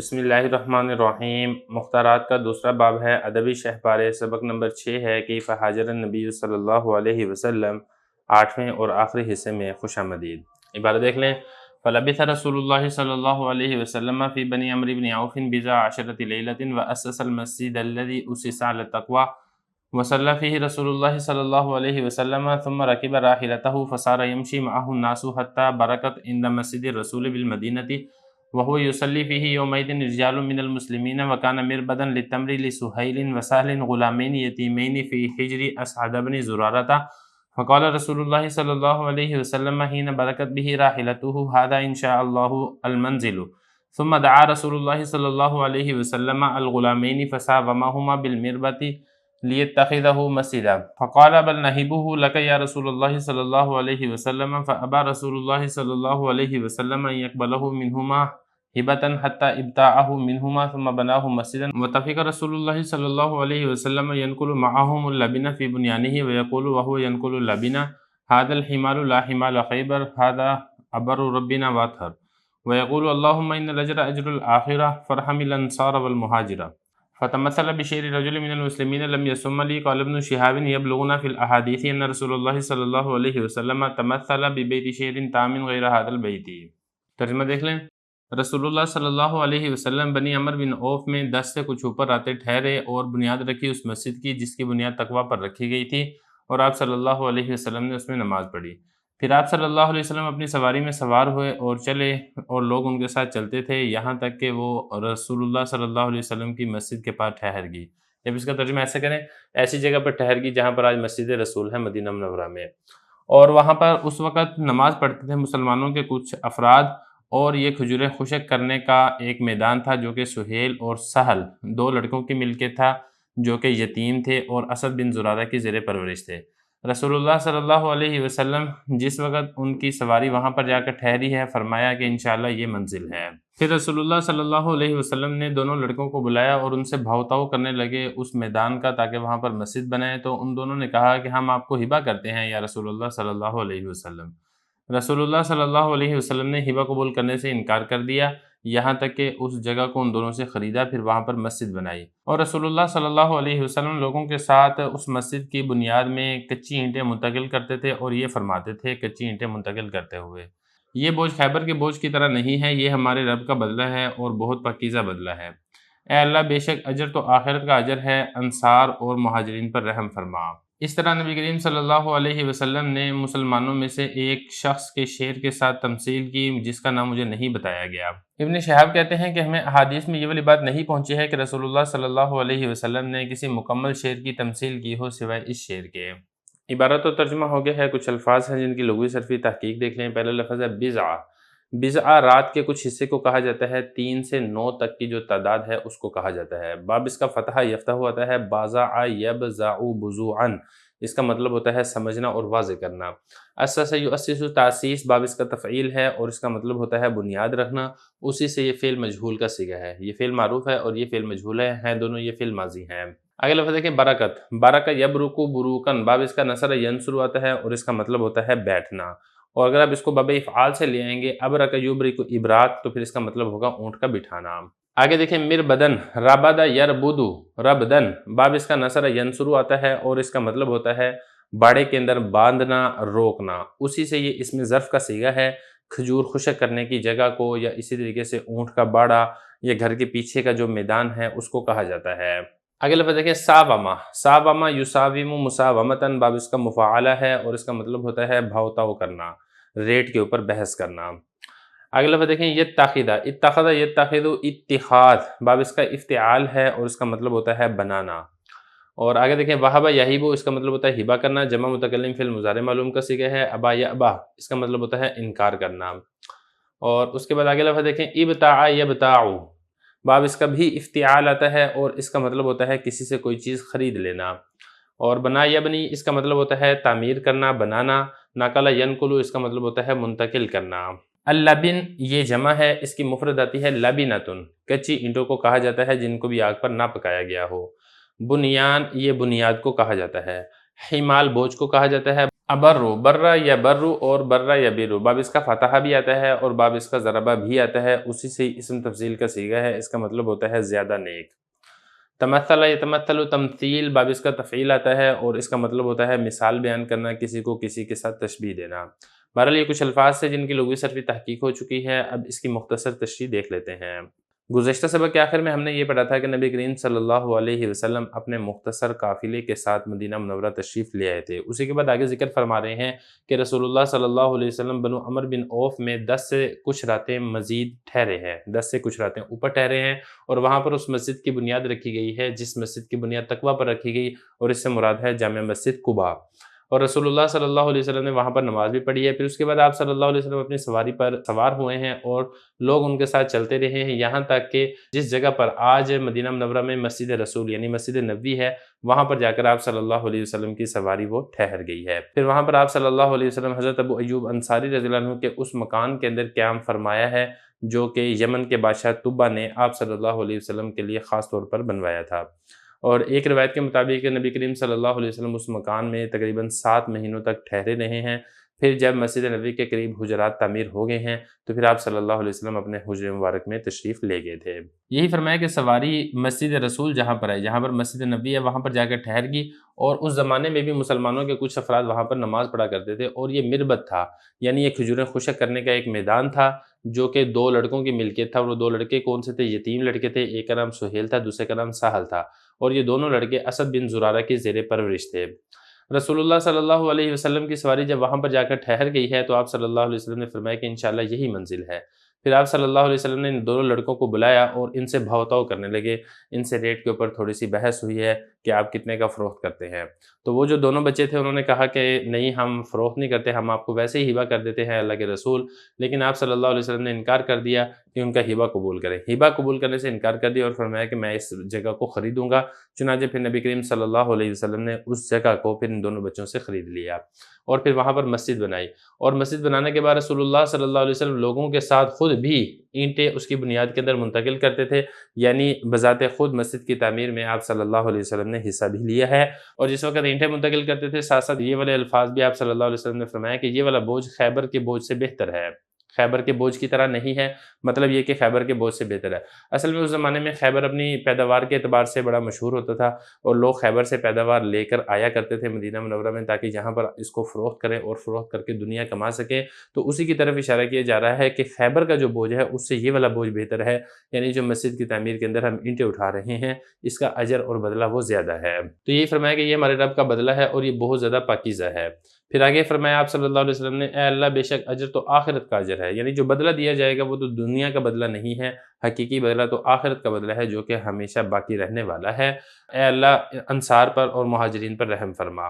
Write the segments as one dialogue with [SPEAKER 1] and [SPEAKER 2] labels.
[SPEAKER 1] بسم اللہ الرحمن الرحیم۔ مختارات کا دوسرا باب ہے ادبی شہپارے، سبق نمبر 6 ہے کیف حاجر النبی صلی اللہ علیہ وسلم، 8ویں اور آخری حصے میں خوش آمدید۔ عبارت دیکھ لیں۔ فلبث رسول اللہ صلی اللہ علیہ وسلم فی بنی عمرو بن عوف بضع عشرۃ لیلۃ واسس المسجد الذی اسس علی التقوی وصلی فیہ رسول اللہ صلی اللہ علیہ وسلم ثم رکب راحلته فصار یمشی معه الناس حتی برکت عند مسجد الرسول بالمدینۃ وهو يصلي فيه يومئذ رجال من المسلمين وكان مربدا للتمر لسهيل وسهل غلامين يتيمين في حجر أسعد بن زرارة فقال رسول الله صلى الله عليه وسلم حين بركت به راحلته هذا إن شاء الله المنزل ثم دعا رسول الله صلى الله عليه وسلم الغلامين فساومهما بالمربة ليتخذه مسجدا فقال بل نهبه لك يا رسول الله صلى الله عليه وسلم فأبى رسول الله صلى الله عليه وسلم أن يقبله منهما ہبتاً حتی ابتاعه منہما ثم بناه مسجدا وتفق رسول اللہ صلی اللہ علیہ وسلم ينقل معهم اللبن في بنيانه ويقول وهو ينقل اللبن هذا الحمار لا حمال خيبر هذا عبر ربنا واطهر ويقول اللهم إن الأجر أجر الآخرة فارحم الأنصار والمهاجر فتمثل بشعر رجل من المسلمين لم يسم لي قال ابن شهاب يبلغنا في الأحاديث أن رسول الله صلی اللہ علیہ وسلم تمثل ببيت شعر تام غير هذا البيت۔ ترجمہ دیکھ لیں۔ رسول اللہ صلی اللہ علیہ وسلم بنی عمرو بن عوف میں 10 سے کچھ اوپر آتے ٹھہرے اور بنیاد رکھی اس مسجد کی جس کی بنیاد تقویٰ پر رکھی گئی تھی، اور آپ صلی اللہ علیہ وسلم نے اس میں نماز پڑھی۔ پھر آپ صلی اللہ علیہ وسلم اپنی سواری میں سوار ہوئے اور چلے، اور لوگ ان کے ساتھ چلتے تھے یہاں تک کہ وہ رسول اللہ صلی اللہ علیہ وسلم کی مسجد کے پاس ٹھہر گئی۔ جب اس کا ترجمہ ایسے کریں، ایسی جگہ پر ٹھہر گئی جہاں پر آج مسجد رسول ہے مدینہ منورہ میں، اور وہاں پر اس وقت نماز پڑھتے تھے مسلمانوں کے کچھ افراد، اور یہ کھجوریں خشک کرنے کا ایک میدان تھا جو کہ سہیل اور سہل 2 لڑکوں کی ملکیت تھا جو کہ یتیم تھے اور اسد بن زرارہ کی زیر پرورش تھے۔ رسول اللہ صلی اللہ علیہ وسلم جس وقت ان کی سواری وہاں پر جا کر ٹھہری ہے فرمایا کہ انشاءاللہ یہ منزل ہے۔ پھر رسول اللہ صلی اللہ علیہ وسلم نے دونوں لڑکوں کو بلایا اور ان سے بھاؤ تاؤ کرنے لگے اس میدان کا تاکہ وہاں پر مسجد بنائے، تو ان دونوں نے کہا کہ ہم آپ کو ہبہ کرتے ہیں یا رسول اللہ صلی اللہ علیہ وسلم۔ رسول اللہ صلی اللہ علیہ وسلم نے ہبہ قبول کرنے سے انکار کر دیا، یہاں تک کہ اس جگہ کو ان دونوں سے خریدا، پھر وہاں پر مسجد بنائی، اور رسول اللہ صلی اللہ علیہ وسلم لوگوں کے ساتھ اس مسجد کی بنیاد میں کچی اینٹیں منتقل کرتے تھے، اور یہ فرماتے تھے کچی اینٹیں منتقل کرتے ہوئے، یہ بوجھ خیبر کے بوجھ کی طرح نہیں ہے، یہ ہمارے رب کا بدلہ ہے اور بہت پاکیزہ بدلہ ہے۔ اے اللہ، بے شک اجر تو آخرت کا اجر ہے، انصار اور مہاجرین پر رحم فرما۔ اس طرح نبی کریم صلی اللہ علیہ وسلم نے مسلمانوں میں سے ایک شخص کے شعر کے ساتھ تمثیل کی جس کا نام مجھے نہیں بتایا گیا۔ ابن شہاب کہتے ہیں کہ ہمیں احادیث میں یہ والی بات نہیں پہنچی ہے کہ رسول اللہ صلی اللہ علیہ وسلم نے کسی مکمل شعر کی تمثیل کی ہو سوائے اس شعر کے۔ عبارت و ترجمہ ہو گیا ہے، کچھ الفاظ ہیں جن کی لغوی صرفی تحقیق دیکھ لیں۔ پہلا لفظ ہے بضع۔ بضع رات کے کچھ حصے کو کہا جاتا ہے، 3 سے 9 تک کی جو تعداد ہے اس کو کہا جاتا ہے۔ باب اس کا فتحہ یفتح ہوتا ہے، بازع یبزع بزوعا، اس کا مطلب ہوتا ہے سمجھنا اور واضح کرنا۔ اسس یؤسس تاسیس، باب اس کا تفعیل ہے اور اس کا مطلب ہوتا ہے بنیاد رکھنا، اسی سے یہ فعل مجہول کا صیغہ ہے، یہ فعل معروف ہے اور یہ فعل مجہول ہے دونوں یہ فعل ماضی ہیں۔ آگے لفظ ہے کہ برکت، برک یبرک بروکن، باب اس کا نصر ینصر آتا ہے اور اس کا مطلب ہوتا ہے بیٹھنا، اور اگر آپ اس کو باب افعال سے لے آئیں گے ابرک یبرک ابراک تو پھر اس کا مطلب ہوگا اونٹ کا بٹھانا۔ آگے دیکھیں مربدن، ربد یربدو ربدن، باب اس کا نصر ینصر آتا ہے اور اس کا مطلب ہوتا ہے باڑے کے اندر باندھنا، روکنا، اسی سے یہ اسم ظرف کا صیغہ ہے، کھجور خشک کرنے کی جگہ کو یا اسی طریقے سے اونٹ کا باڑا یا گھر کے پیچھے کا جو میدان ہے اس کو کہا جاتا ہے۔ آگے لفظ دیکھیں ساوما، ساوما یساوم مساومتن، باب اس کا مفاعلہ ہے اور اس کا مطلب ہوتا ہے بھاؤ تاؤ کرنا، ریٹ کے اوپر بحث کرنا۔ آگے لفظ دیکھیں یتخذ، اتخذ یتخذ اتخاذ، باب اس کا افتعال ہے اور اس کا مطلب ہوتا ہے بنانا۔ اور آگے دیکھیں وہب یہیب، اس کا مطلب ہوتا ہے ہبہ کرنا، جمع متکلم فعل مضارع معلوم کا صیغہ ہے۔ ابا یابا، اس کا مطلب ہوتا ہے انکار کرنا۔ اور اس کے بعد آگے لفظ دیکھیں ابتاع یبتاع، باب اس کا بھی افتعال آتا ہے اور اس کا مطلب ہوتا ہے کسی سے کوئی چیز خرید لینا۔ اور بنا یبنی، اس کا مطلب ہوتا ہے تعمیر کرنا، بنانا۔ نقل ینقل، اس کا مطلب ہوتا ہے منتقل کرنا۔ اللبن یہ جمع ہے، اس کی مفرد آتی ہے لبنتن، کچی اینٹوں کو کہا جاتا ہے جن کو بھی آگ پر نہ پکایا گیا ہو۔ بنیان یہ بنیاد کو کہا جاتا ہے۔ حمال بوجھ کو کہا جاتا ہے۔ ابرو، برا یا برو اور برا یا بیرو، باب اس کا فاتحہ بھی آتا ہے اور باب اس کا ضربہ بھی آتا ہے، اسی سے اسم تفضیل کا صیغہ ہے، اس کا مطلب ہوتا ہے زیادہ نیک۔ تمثل یتمثل، تمثیل باب اس کا تفعیل آتا ہے اور اس کا مطلب ہوتا ہے مثال بیان کرنا، کسی کو کسی کے ساتھ تشبیہ دینا۔ بہرحال یہ کچھ الفاظ سے جن کی لغوی صرفی تحقیق ہو چکی ہے، اب اس کی مختصر تشریح دیکھ لیتے ہیں۔ گزشتہ سبق کے آخر میں ہم نے یہ پڑھا تھا کہ نبی کریم صلی اللہ علیہ وسلم اپنے مختصر قافلے کے ساتھ مدینہ منورہ تشریف لے آئے تھے۔ اسی کے بعد آگے ذکر فرما رہے ہیں کہ رسول اللہ صلی اللہ علیہ وسلم بنو عمر بن عوف میں 10 سے کچھ راتیں مزید ٹھہرے ہیں، 10 سے کچھ راتیں اوپر ٹھہرے ہیں، اور وہاں پر اس مسجد کی بنیاد رکھی گئی ہے جس مسجد کی بنیاد تقویٰ پر رکھی گئی، اور اس سے مراد ہے جامع مسجد قباء۔ اور رسول اللہ صلی اللہ علیہ وسلم نے وہاں پر نماز بھی پڑھی ہے۔ پھر اس کے بعد آپ صلی اللہ علیہ وسلم اپنی سواری پر سوار ہوئے ہیں اور لوگ ان کے ساتھ چلتے رہے ہیں، یہاں تک کہ جس جگہ پر آج مدینہ منورہ میں مسجد رسول یعنی مسجد نبوی ہے، وہاں پر جا کر آپ صلی اللہ علیہ وسلم کی سواری وہ ٹھہر گئی ہے۔ پھر وہاں پر آپ صلی اللہ علیہ وسلم حضرت ابو ایوب انصاری رضی اللہ عنہ کے اس مکان کے اندر قیام فرمایا ہے جو کہ یمن کے بادشاہ طبہ نے آپ صلی اللہ علیہ وسلم کے لیے خاص طور پر بنوایا تھا۔ اور ایک روایت کے مطابق نبی کریم صلی اللہ علیہ وسلم اس مکان میں تقریباً 7 مہینوں تک ٹھہرے رہے ہیں۔ پھر جب مسجد نبوی کے قریب حجرات تعمیر ہو گئے ہیں تو پھر آپ صلی اللہ علیہ وسلم اپنے حجر مبارک میں تشریف لے گئے تھے۔ یہی فرمایا کہ سواری مسجد رسول جہاں پر ہے، جہاں پر مسجد نبوی ہے، وہاں پر جا کر ٹھہر گئی، اور اس زمانے میں بھی مسلمانوں کے کچھ افراد وہاں پر نماز پڑھا کرتے تھے، اور یہ مربت تھا، یعنی یہ کھجوریں خشک کرنے کا ایک میدان تھا جو کہ 2 لڑکوں کی ملکیت تھا، اور وہ 2 لڑکے کون سے تھے؟ یتیم لڑکے تھے، ایک کا نام سہیل تھا، دوسرے کا نام سہل تھا، اور یہ دونوں لڑکے اسد بن زرارہ کی زیر پرورش تھے۔ رسول اللہ صلی اللہ علیہ وسلم کی سواری جب وہاں پر جا کر ٹھہر گئی ہے تو آپ صلی اللہ علیہ وسلم نے فرمایا کہ انشاءاللہ یہی منزل ہے۔ پھر آپ صلی اللہ علیہ وسلم نے ان دونوں لڑکوں کو بلایا اور ان سے بھاؤ تاؤ کرنے لگے، ان سے ریٹ کے اوپر تھوڑی سی بحث ہوئی ہے کہ آپ کتنے کا فروخت کرتے ہیں۔ تو وہ جو دونوں بچے تھے انہوں نے کہا کہ نہیں، ہم فروخت نہیں کرتے، ہم آپ کو ویسے ہی ہبہ کر دیتے ہیں اللہ کے رسول۔ لیکن آپ صلی اللہ علیہ وسلم نے انکار کر دیا کہ ان کا ہبہ قبول کریں، ہبہ قبول کرنے سے انکار کر دیا، اور فرمایا کہ میں اس جگہ کو خریدوں گا۔ چنانچہ پھر نبی کریم صلی اللہ علیہ وسلم نے اس جگہ کو پھر ان دونوں بچوں سے خرید لیا، اور پھر وہاں پر مسجد بنائی، اور مسجد بنانے کے بعد رسول اللہ صلی اللہ علیہ وسلم لوگوں کے ساتھ خود بھی اینٹیں اس کی بنیاد کے اندر منتقل کرتے تھے، یعنی بذات خود مسجد کی تعمیر میں آپ صلی اللہ علیہ وسلم نے حصہ بھی لیا ہے۔ اور جس وقت اینٹیں منتقل کرتے تھے ساتھ ساتھ یہ والے الفاظ بھی آپ صلی اللہ علیہ وسلم نے فرمایا کہ یہ والا بوجھ خیبر کے بوجھ سے بہتر ہے، خیبر کے بوجھ کی طرح نہیں ہے، مطلب یہ کہ خیبر کے بوجھ سے بہتر ہے۔ اصل میں اس زمانے میں خیبر اپنی پیداوار کے اعتبار سے بڑا مشہور ہوتا تھا، اور لوگ خیبر سے پیداوار لے کر آیا کرتے تھے مدینہ منورہ میں تاکہ یہاں پر اس کو فروخت کریں اور فروخت کر کے دنیا کما سکیں۔ تو اسی کی طرف اشارہ کیا جا رہا ہے کہ خیبر کا جو بوجھ ہے اس سے یہ والا بوجھ بہتر ہے، یعنی جو مسجد کی تعمیر کے اندر ہم اینٹیں اٹھا رہے ہیں اس کا اجر اور بدلہ وہ زیادہ ہے۔ تو یہی فرمایا کہ یہ ہمارے رب کا بدلہ ہے اور یہ بہت زیادہ پاکیزہ ہے۔ پھر آگے فرمایا آپ صلی اللہ علیہ وسلم نے، اے اللہ بے شک اجر تو آخرت کا اجر ہے، یعنی جو بدلہ دیا جائے گا وہ تو دنیا کا بدلہ نہیں ہے، حقیقی بدلہ تو آخرت کا بدلہ ہے جو کہ ہمیشہ باقی رہنے والا ہے۔ اے اللہ انصار پر اور مہاجرین پر رحم فرما۔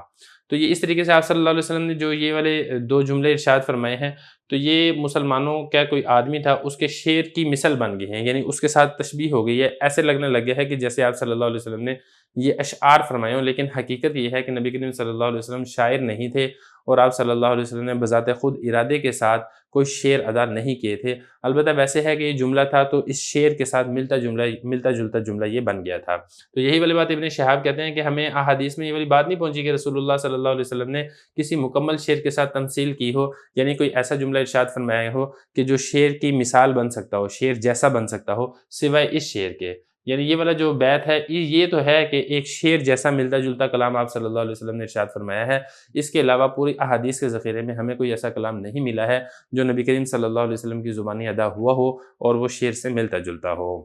[SPEAKER 1] تو یہ اس طریقے سے آپ صلی اللہ علیہ وسلم نے جو یہ والے 2 جملے ارشاد فرمائے ہیں، تو یہ مسلمانوں کا کوئی آدمی تھا اس کے شعر کی مثل بن گئی ہیں، یعنی اس کے ساتھ تشبیہ ہو گئی ہے، ایسے لگنے لگے ہے کہ جیسے آپ صلی اللہ علیہ وسلم نے یہ اشعار فرمائے ہوں، لیکن حقیقت یہ ہے کہ نبی کریم صلی اللہ علیہ وسلم شاعر نہیں تھے، اور آپ صلی اللہ علیہ وسلم نے بذات خود ارادے کے ساتھ کوئی شعر ادا نہیں کیے تھے۔ البتہ ویسے ہے کہ یہ جملہ تھا تو اس شعر کے ساتھ ملتا جلتا جملہ یہ بن گیا تھا۔ تو یہی والی بات ابن شہاب کہتے ہیں کہ ہمیں احادیث میں یہ والی بات نہیں پہنچی کہ رسول اللہ صلی اللہ علیہ وسلم نے کسی مکمل شعر کے ساتھ تمثیل کی ہو، یعنی کوئی ایسا جملہ ارشاد فرمایا ہو کہ جو شعر کی مثال بن سکتا ہو، شعر جیسا بن سکتا ہو سوائے اس شعر کے۔ یعنی یہ والا جو بیت ہے یہ تو ہے کہ ایک شعر جیسا ملتا جلتا کلام آپ صلی اللہ علیہ وسلم نے ارشاد فرمایا ہے، اس کے علاوہ پوری احادیث کے ذخیرے میں ہمیں کوئی ایسا کلام نہیں ملا ہے جو نبی کریم صلی اللہ علیہ وسلم کی زبانی ادا ہوا ہو اور وہ شعر سے ملتا جلتا ہو۔